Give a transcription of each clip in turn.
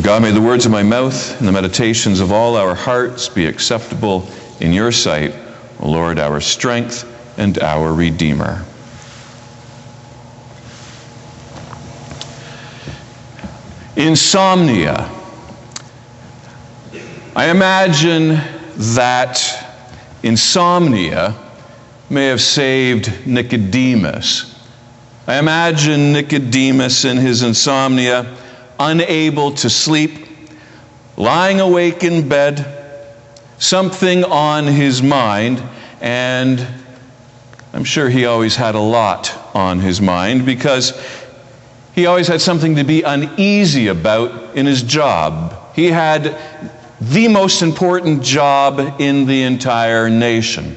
God, may the words of my mouth and the meditations of all our hearts be acceptable in your sight, O Lord, our strength and our Redeemer. Insomnia. I imagine that insomnia may have saved Nicodemus. I imagine Nicodemus in his insomnia, unable to sleep, lying awake in bed, something on his mind, and I'm sure he always had a lot on his mind because he always had something to be uneasy about in his job. He had the most important job in the entire nation.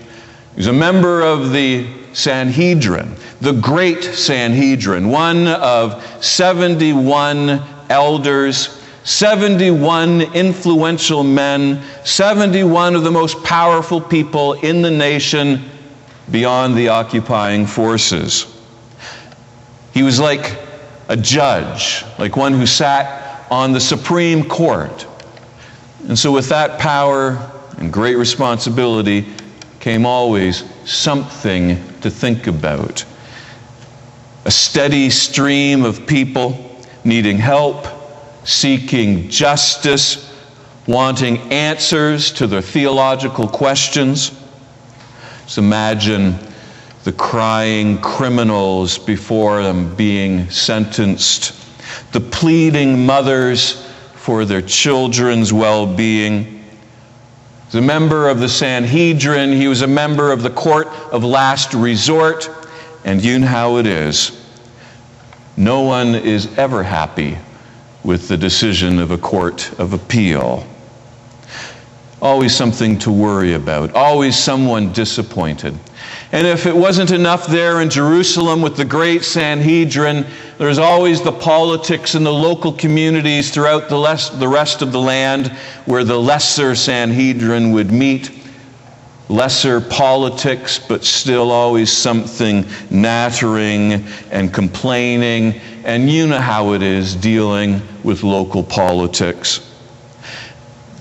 He was a member of the Sanhedrin, the great Sanhedrin, one of 71 elders, 71 influential men, 71 of the most powerful people in the nation beyond the occupying forces. He was like a judge, like one who sat on the Supreme Court. And so with that power and great responsibility came always something to think about. A steady stream of people needing help, seeking justice, wanting answers to their theological questions. Just imagine the crying criminals before them being sentenced, the pleading mothers for their children's well-being. As a member of the Sanhedrin, he was a member of the court of last resort, and you know how it is. No one is ever happy with the decision of a court of appeal. Always something to worry about, always someone disappointed. And if it wasn't enough there in Jerusalem with the great Sanhedrin, there's always the politics in the local communities throughout the rest of the land where the lesser Sanhedrin would meet. Lesser politics, but still always something nattering and complaining. And you know how it is dealing with local politics.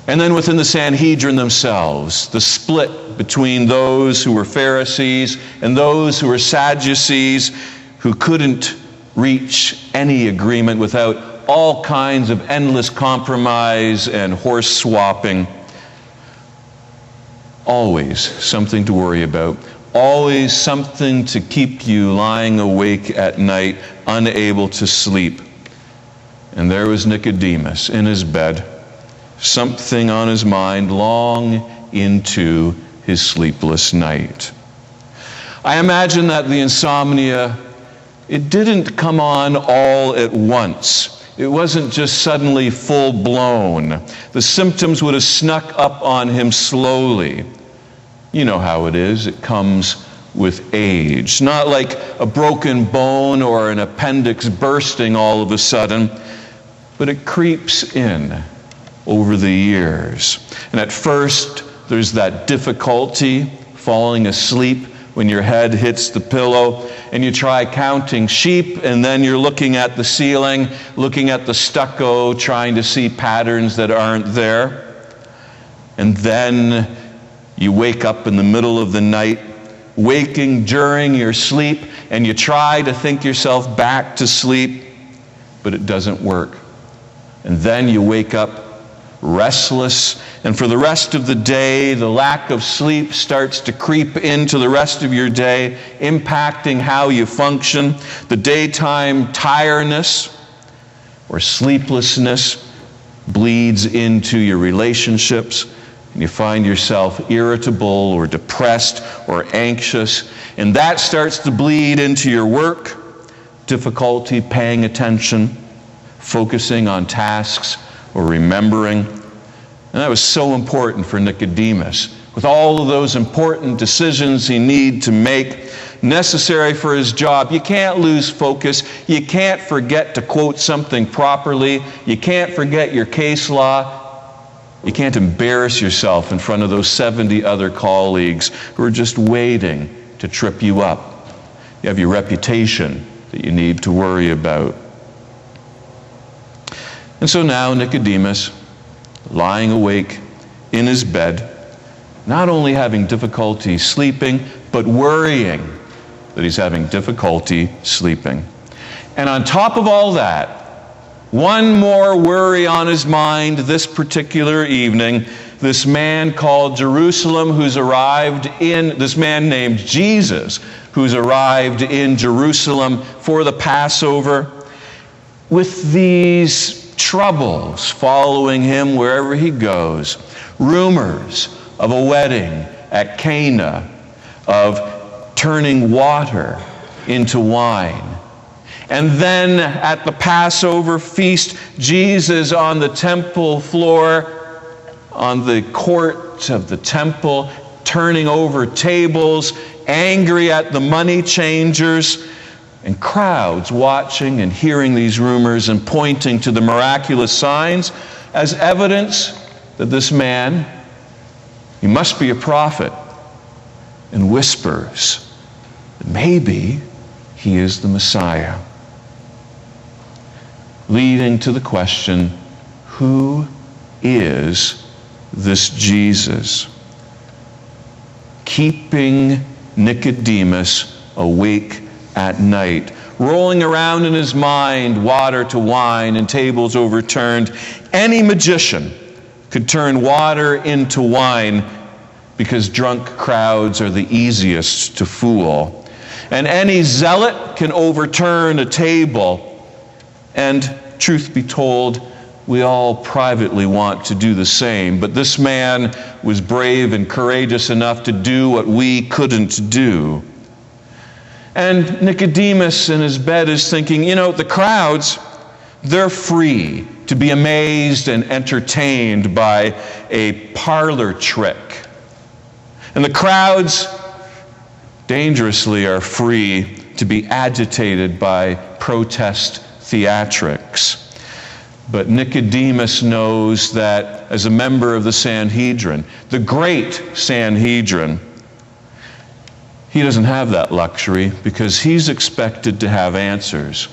And then within the Sanhedrin themselves, the split between those who were Pharisees and those who were Sadducees, who couldn't reach any agreement without all kinds of endless compromise and horse swapping. Always something to worry about. Always something to keep you lying awake at night, unable to sleep. And there was Nicodemus in his bed, something on his mind long into his sleepless night. I imagine that the insomnia, it didn't come on all at once. It wasn't just suddenly full-blown. The symptoms would have snuck up on him slowly. You know how it is. It comes with age. Not like a broken bone or an appendix bursting all of a sudden, but it creeps in over the years. And at first, there's that difficulty falling asleep when your head hits the pillow, and you try counting sheep, and then you're looking at the ceiling, looking at the stucco, trying to see patterns that aren't there. And then you wake up in the middle of the night, waking during your sleep, and you try to think yourself back to sleep, but it doesn't work. And then you wake up restless, and for the rest of the day, the lack of sleep starts to creep into the rest of your day, impacting how you function. The daytime tiredness or sleeplessness bleeds into your relationships, and you find yourself irritable or depressed or anxious, and that starts to bleed into your work, difficulty paying attention, focusing on tasks, or remembering. And that was so important for Nicodemus. With all of those important decisions he needed to make, necessary for his job, you can't lose focus. You can't forget to quote something properly. You can't forget your case law. You can't embarrass yourself in front of those 70 other colleagues who are just waiting to trip you up. You have your reputation that you need to worry about. And so now Nicodemus, lying awake in his bed, not only having difficulty sleeping, but worrying that he's having difficulty sleeping. And on top of all that, one more worry on his mind this particular evening. This man called Jerusalem this man named Jesus, who's arrived in Jerusalem for the Passover, with these troubles following him wherever he goes. Rumors of a wedding at Cana, of turning water into wine. And then at the Passover feast, Jesus on the temple floor, on the court of the temple, turning over tables, angry at the money changers, and crowds watching and hearing these rumors and pointing to the miraculous signs as evidence that this man, he must be a prophet, and whispers that maybe he is the Messiah. Leading to the question, who is this Jesus? Keeping Nicodemus awake at night, rolling around in his mind water to wine and tables overturned. Any magician could turn water into wine because drunk crowds are the easiest to fool. And any zealot can overturn a table. And truth be told, we all privately want to do the same. But this man was brave and courageous enough to do what we couldn't do. And Nicodemus in his bed is thinking, the crowds, they're free to be amazed and entertained by a parlor trick. And the crowds dangerously are free to be agitated by protest theatrics. But Nicodemus knows that as a member of the Sanhedrin, the great Sanhedrin, he doesn't have that luxury because he's expected to have answers.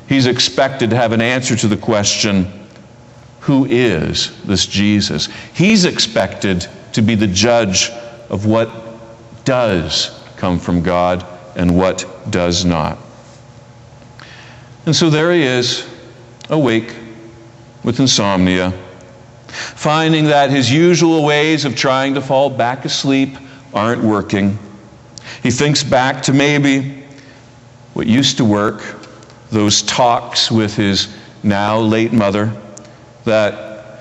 He's expected to have an answer to the question, who is this Jesus? He's expected to be the judge of what does come from God and what does not. And so there he is, awake with insomnia, finding that his usual ways of trying to fall back asleep aren't working. He thinks back to maybe what used to work, those talks with his now late mother that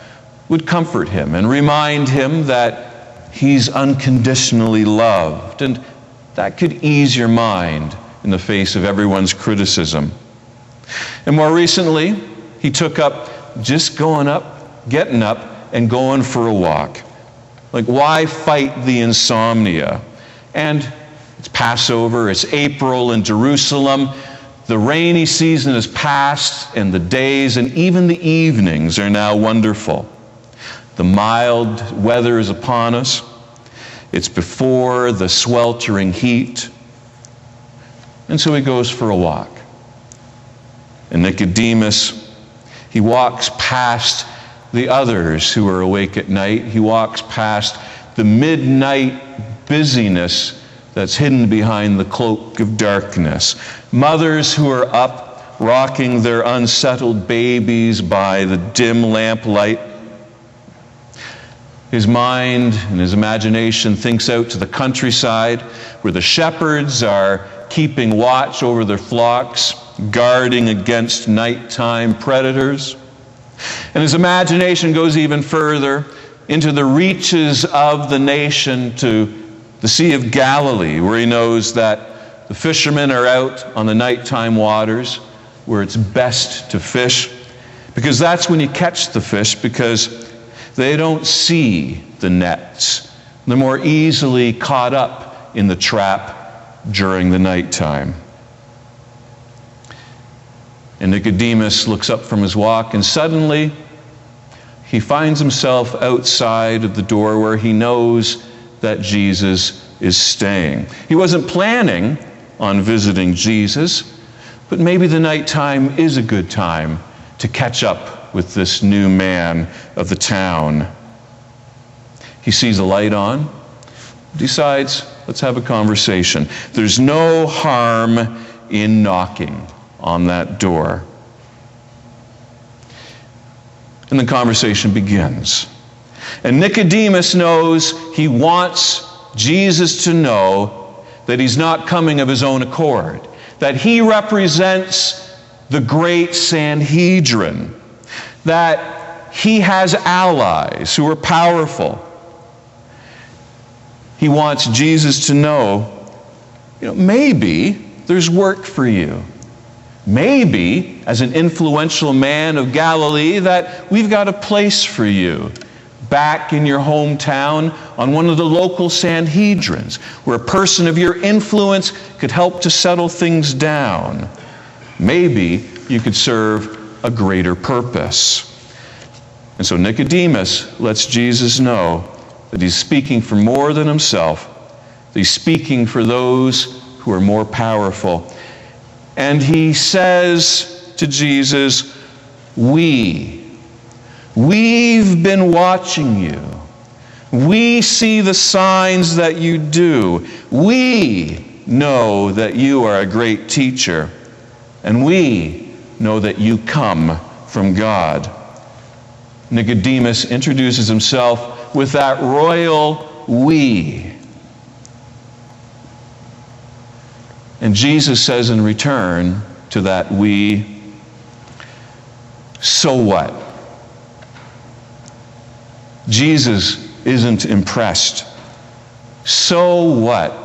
would comfort him and remind him that he's unconditionally loved. And that could ease your mind in the face of everyone's criticism. And more recently, he took up just getting up, and going for a walk. Like, why fight the insomnia? And it's Passover, it's April in Jerusalem. The rainy season has passed, and the days and even the evenings are now wonderful. The mild weather is upon us. It's before the sweltering heat. And so he goes for a walk. And Nicodemus, he walks past the others who are awake at night. He walks past the midnight busyness that's hidden behind the cloak of darkness. Mothers who are up, rocking their unsettled babies by the dim lamplight. His mind and his imagination thinks out to the countryside where the shepherds are keeping watch over their flocks, guarding against nighttime predators. And his imagination goes even further into the reaches of the nation to the Sea of Galilee, where he knows that the fishermen are out on the nighttime waters where it's best to fish, because that's when you catch the fish, because they don't see the nets. They're more easily caught up in the trap during the nighttime. And Nicodemus looks up from his walk, and suddenly he finds himself outside of the door where he knows that Jesus is staying. He wasn't planning on visiting Jesus, but maybe the nighttime is a good time to catch up with this new man of the town. He sees a light on, decides, let's have a conversation. There's no harm in knocking on that door. And the conversation begins. And Nicodemus knows he wants Jesus to know that he's not coming of his own accord, that he represents the great Sanhedrin, that he has allies who are powerful. He wants Jesus to know, maybe there's work for you. Maybe, as an influential man of Galilee, that we've got a place for you back in your hometown on one of the local Sanhedrins, where a person of your influence could help to settle things down. Maybe you could serve a greater purpose. And so Nicodemus lets Jesus know that he's speaking for more than himself. That he's speaking for those who are more powerful. And he says to Jesus, we've been watching you. We see the signs that you do. We know that you are a great teacher. And we know that you come from God. Nicodemus introduces himself with that royal we. And Jesus says in return to that we, so what? Jesus isn't impressed. So what?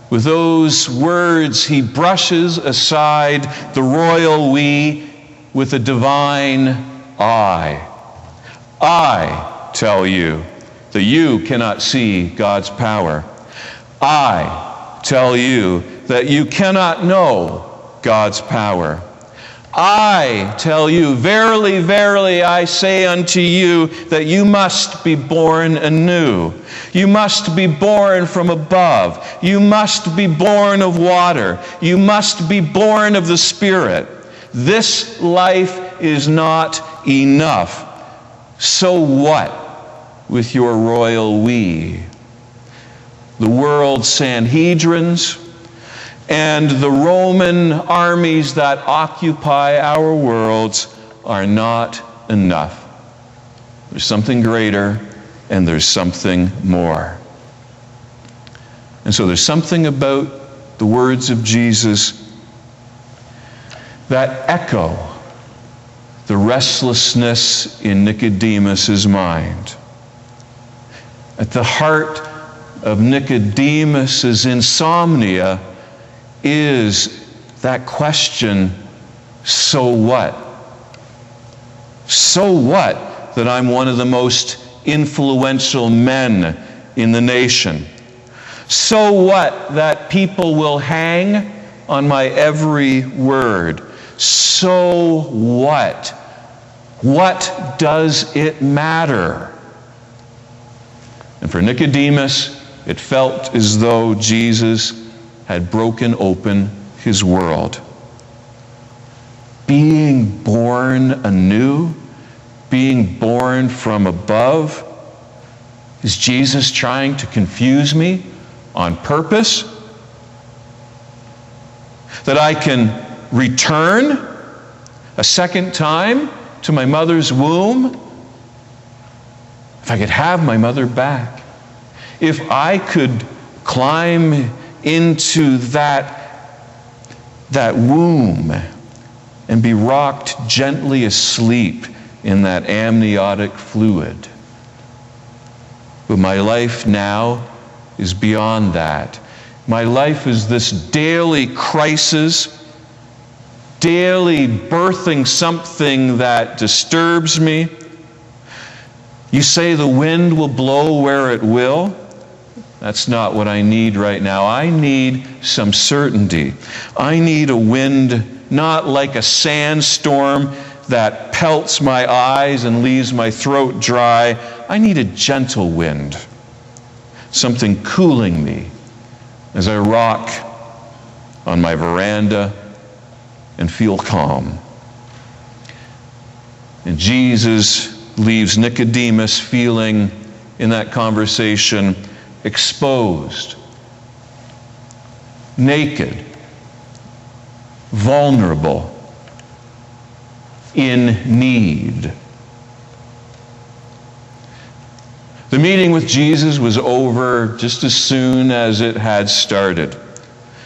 With those words, he brushes aside the royal we with a divine I. I tell you that you cannot see God's power. I tell you that you cannot know God's power. I tell you, verily, verily, I say unto you that you must be born anew. You must be born from above. You must be born of water. You must be born of the Spirit. This life is not enough. So what with your royal we? The world's Sanhedrins and the Roman armies that occupy our worlds are not enough. There's something greater and there's something more. And so there's something about the words of Jesus that echo the restlessness in Nicodemus's mind. At the heart of Nicodemus's insomnia is that question, so what? So what that I'm one of the most influential men in the nation? So what that people will hang on my every word? So what? What does it matter? And for Nicodemus, it felt as though Jesus had broken open his world. Being born anew, being born from above, is Jesus trying to confuse me on purpose? That I can return a second time to my mother's womb? If I could have my mother back, if I could climb into that womb and be rocked gently asleep in that amniotic fluid. But my life now is beyond that. My life is this daily crisis, daily birthing something that disturbs me. You say the wind will blow where it will. That's not what I need right now. I need some certainty. I need a wind not like a sandstorm that pelts my eyes and leaves my throat dry. I need a gentle wind, something cooling me as I rock on my veranda and feel calm. And Jesus leaves Nicodemus feeling in that conversation exposed, naked, vulnerable, in need. The meeting with Jesus was over just as soon as it had started.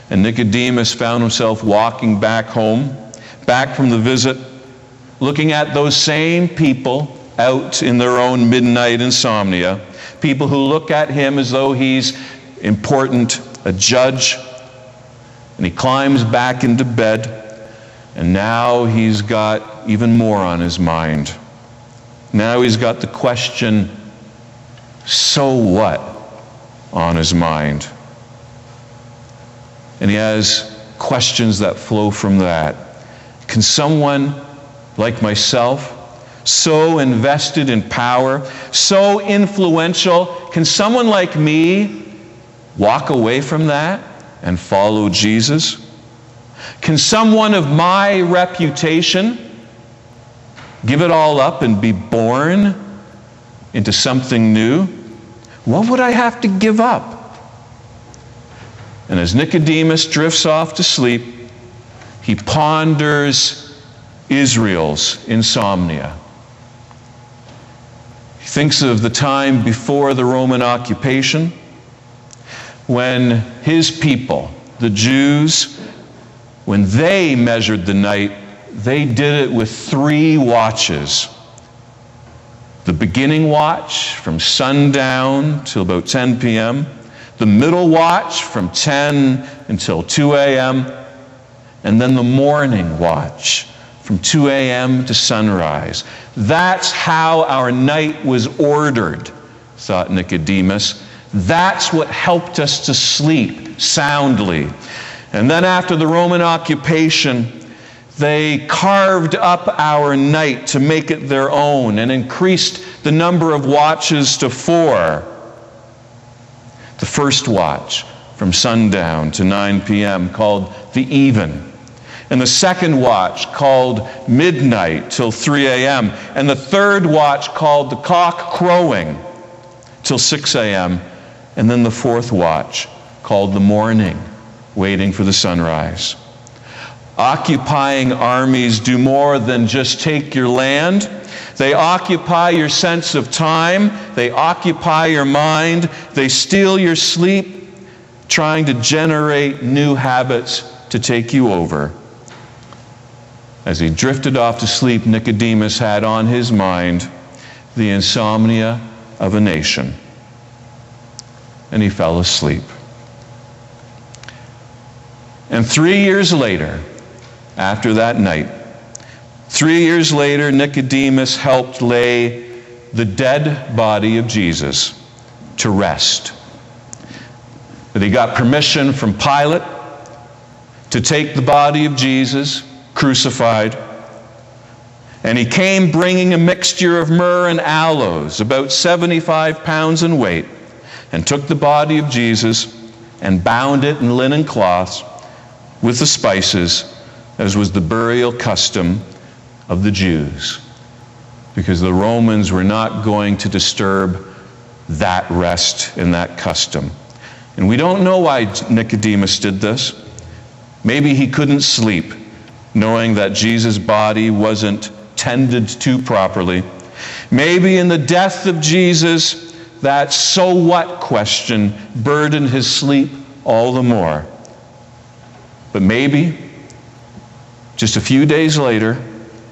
And Nicodemus found himself walking back home, back from the visit, looking at those same people out in their own midnight insomnia, people who look at him as though he's important, a judge, and he climbs back into bed, and now he's got even more on his mind. Now he's got the question, so what, on his mind. And he has questions that flow from that. Can someone like myself, so invested in power, so influential, can someone like me walk away from that and follow Jesus? Can someone of my reputation give it all up and be born into something new? What would I have to give up? And as Nicodemus drifts off to sleep, he ponders Israel's insomnia. He thinks of the time before the Roman occupation when his people, the Jews, when they measured the night, they did it with 3 watches. The beginning watch from sundown till about 10 p.m., the middle watch from 10 until 2 a.m., and then the morning watch from 2 a.m. to sunrise. That's how our night was ordered, thought Nicodemus. That's what helped us to sleep soundly. And then after the Roman occupation, they carved up our night to make it their own and increased the number of watches to 4. The first watch from sundown to 9 p.m. called the even. And the second watch called midnight till 3 a.m. And the third watch called the cock crowing till 6 a.m. And then the fourth watch called the morning, waiting for the sunrise. Occupying armies do more than just take your land. They occupy your sense of time. They occupy your mind. They steal your sleep, trying to generate new habits to take you over. As he drifted off to sleep, Nicodemus had on his mind the insomnia of a nation. And he fell asleep. And 3 years later, after that night, 3 years later, Nicodemus helped lay the dead body of Jesus to rest. But he got permission from Pilate to take the body of Jesus, crucified, and he came bringing a mixture of myrrh and aloes, about 75 pounds in weight, and took the body of Jesus and bound it in linen cloths with the spices, as was the burial custom of the Jews, because the Romans were not going to disturb that rest and that custom. And we don't know why Nicodemus did this. Maybe he couldn't sleep, knowing that Jesus' body wasn't tended to properly. Maybe in the death of Jesus, that so what question burdened his sleep all the more. But maybe, just a few days later,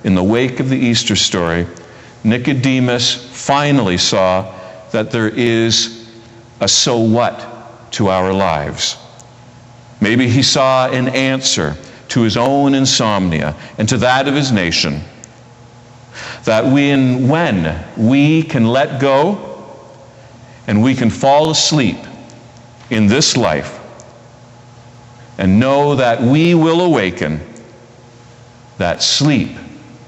in the wake of the Easter story, Nicodemus finally saw that there is a so what to our lives. Maybe he saw an answer to his own insomnia and to that of his nation. That when we can let go and we can fall asleep in this life and know that we will awaken, that sleep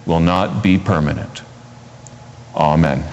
will not be permanent. Amen.